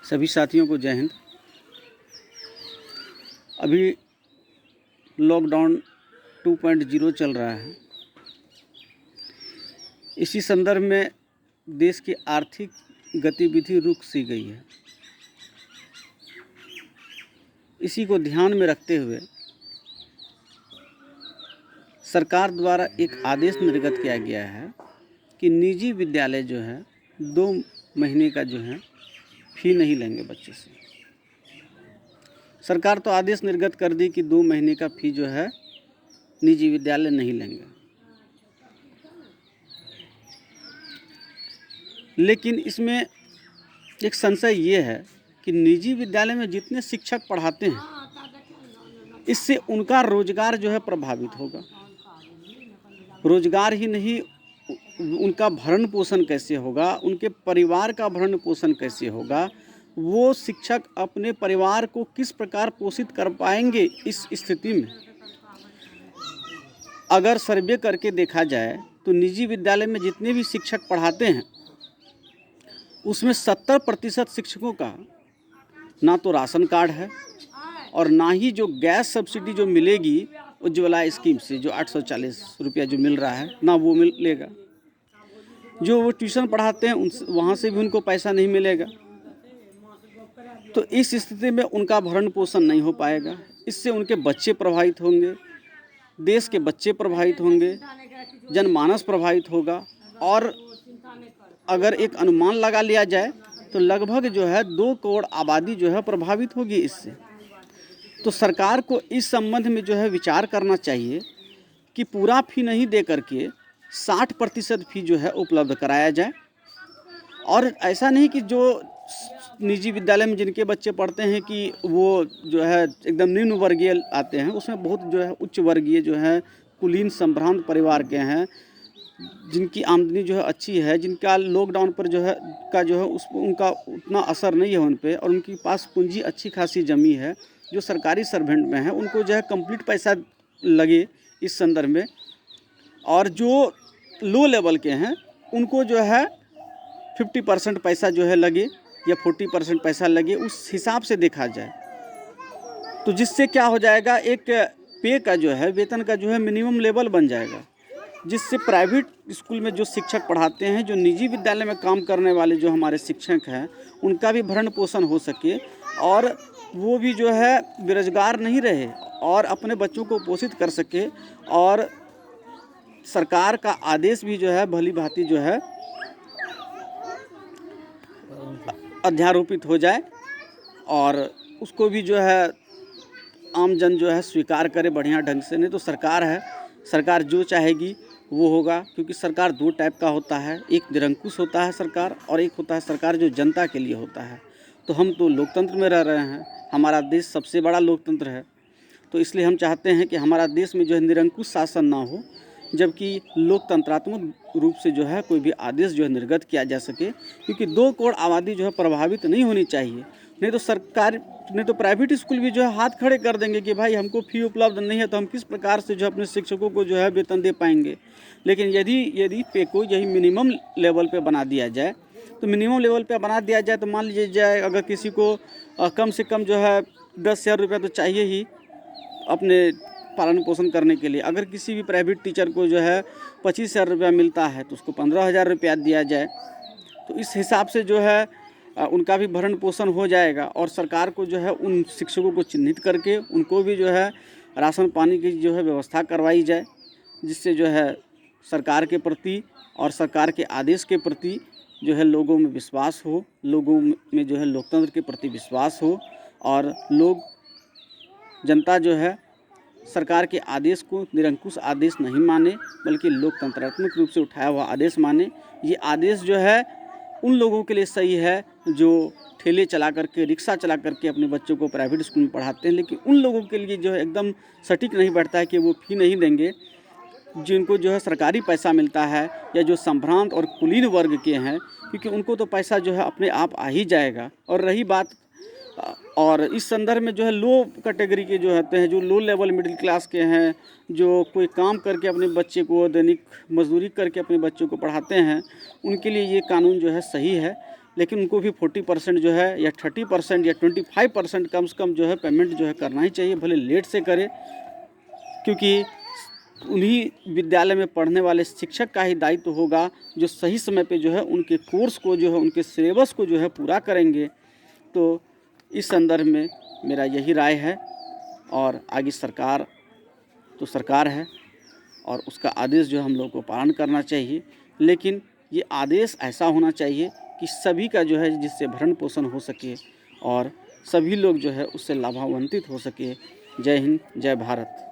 सभी साथियों को जय हिंद। अभी लॉकडाउन 2.0 चल रहा है। इसी संदर्भ में देश की आर्थिक गतिविधि रुक सी गई है। इसी को ध्यान में रखते हुए सरकार द्वारा एक आदेश निर्गत किया गया है कि निजी विद्यालय जो है 2 महीने का जो है फी नहीं लेंगे बच्चे से। सरकार तो आदेश निर्गत कर दी कि 2 महीने का फी जो है निजी विद्यालय नहीं लेंगे, लेकिन इसमें एक संशय ये है कि निजी विद्यालय में जितने शिक्षक पढ़ाते हैं इससे उनका रोजगार जो है प्रभावित होगा। रोजगार ही नहीं, उनका भरण पोषण कैसे होगा, उनके परिवार का भरण पोषण कैसे होगा, वो शिक्षक अपने परिवार को किस प्रकार पोषित कर पाएंगे। इस स्थिति में अगर सर्वे करके देखा जाए तो निजी विद्यालय में जितने भी शिक्षक पढ़ाते हैं उसमें 70% शिक्षकों का ना तो राशन कार्ड है और ना ही जो गैस सब्सिडी जो मिलेगी उज्ज्वला स्कीम से जो 840 रुपया जो मिल रहा है ना वो मिलेगा। जो वो ट्यूशन पढ़ाते हैं वहाँ से भी उनको पैसा नहीं मिलेगा। तो इस स्थिति में उनका भरण पोषण नहीं हो पाएगा। इससे उनके बच्चे प्रभावित होंगे, देश के बच्चे प्रभावित होंगे, जनमानस प्रभावित होगा। और अगर एक अनुमान लगा लिया जाए तो लगभग जो है 2 करोड़ आबादी जो है प्रभावित होगी इससे। तो सरकार को इस संबंध में जो है विचार करना चाहिए कि पूरा फी नहीं दे करके 60% फी जो है उपलब्ध कराया जाए। और ऐसा नहीं कि जो निजी विद्यालय में जिनके बच्चे पढ़ते हैं कि वो जो है एकदम निम्न वर्गीय आते हैं, उसमें बहुत जो है उच्च वर्गीय जो है कुलीन संभ्रांत परिवार के हैं, जिनकी आमदनी जो है अच्छी है, जिनका लॉकडाउन पर जो है उनका उतना असर नहीं है उन पे, और उनके पास पूंजी अच्छी खासी जमी है, जो सरकारी सर्वेंट में है, उनको जो है कंप्लीट पैसा लगे इस संदर्भ में। और जो लो लेवल के हैं उनको जो है 50% पैसा जो है लगे या 40% पैसा लगे, उस हिसाब से देखा जाए तो जिससे क्या हो जाएगा, एक पे का जो है वेतन का जो है मिनिमम लेवल बन जाएगा, जिससे प्राइवेट स्कूल में जो शिक्षक पढ़ाते हैं, जो निजी विद्यालय में काम करने वाले जो हमारे शिक्षक हैं, उनका भी भरण पोषण हो सके और वो भी जो है बेरोजगार नहीं रहे और अपने बच्चों को पोषित कर सके। और सरकार का आदेश भी जो है भली भांति जो है अध्यारोपित हो जाए और उसको भी जो है आम जन जो है स्वीकार करे बढ़िया ढंग से। नहीं तो सरकार है, सरकार जो चाहेगी वो होगा, क्योंकि सरकार 2 टाइप का होता है, एक निरंकुश होता है सरकार और एक होता है सरकार जो जनता के लिए होता है। तो हम तो लोकतंत्र में रह रहे हैं, हमारा देश सबसे बड़ा लोकतंत्र है, तो इसलिए हम चाहते हैं कि हमारा देश में जो है निरंकुश शासन ना हो, जबकि लोकतंत्रात्मक रूप से जो है कोई भी आदेश जो है निर्गत किया जा सके, क्योंकि 2 करोड़ आबादी जो है प्रभावित नहीं होनी चाहिए। नहीं तो प्राइवेट स्कूल भी जो है हाथ खड़े कर देंगे कि भाई हमको फी उपलब्ध नहीं है तो हम किस प्रकार से जो अपने शिक्षकों को जो है वेतन दे पाएंगे। लेकिन यदि पे को यही मिनिमम लेवल पे बना दिया जाए, तो मिनिमम लेवल पे बना दिया जाए तो मान लीजिए जाए अगर किसी को कम से कम जो है 10,000 रुपया तो चाहिए ही अपने पालन पोषण करने के लिए। अगर किसी भी प्राइवेट टीचर को जो है 25,000 रुपया मिलता है तो उसको 15,000 रुपया दिया जाए, तो इस हिसाब से जो है उनका भी भरण पोषण हो जाएगा। और सरकार को जो है उन शिक्षकों को चिन्हित करके उनको भी जो है राशन पानी की जो है व्यवस्था करवाई जाए, जिससे जो है सरकार के प्रति और सरकार के आदेश के प्रति जो है लोगों में विश्वास हो, लोगों में जो है लोकतंत्र के प्रति विश्वास हो और जनता जो है सरकार के आदेश को निरंकुश आदेश नहीं माने, बल्कि लोकतंत्रात्मक रूप से उठाया हुआ आदेश माने। ये आदेश जो है उन लोगों के लिए सही है जो ठेले चला करके, रिक्शा चला करके अपने बच्चों को प्राइवेट स्कूल में पढ़ाते हैं, लेकिन उन लोगों के लिए जो है एकदम सटीक नहीं बैठता है कि वो फी नहीं देंगे जिनको जो है सरकारी पैसा मिलता है, या जो संभ्रांत और कुलीन वर्ग के हैं, क्योंकि उनको तो पैसा जो है अपने आप आ ही जाएगा। और रही बात, और इस संदर्भ में जो है लो कैटेगरी के जो होते हैं, जो लो लेवल मिडिल क्लास के हैं, जो कोई काम करके अपने बच्चे को दैनिक मजदूरी करके अपने बच्चों को पढ़ाते हैं, उनके लिए ये कानून जो है सही है, लेकिन उनको भी 40% जो है या 30% या 25% कम से कम जो है पेमेंट जो है करना ही चाहिए, भले लेट से करे, क्योंकि उन्हीं विद्यालय में पढ़ने वाले शिक्षक का ही दायित्व होगा जो सही समय पे जो है उनके कोर्स को जो है उनके सिलेबस को जो है पूरा करेंगे। तो इस संदर्भ में मेरा यही राय है, और आगे सरकार तो सरकार है और उसका आदेश जो हम लोग को पालन करना चाहिए, लेकिन ये आदेश ऐसा होना चाहिए कि सभी का जो है जिससे भरण पोषण हो सके और सभी लोग जो है उससे लाभान्वित हो सके। जय हिंद, जय भारत।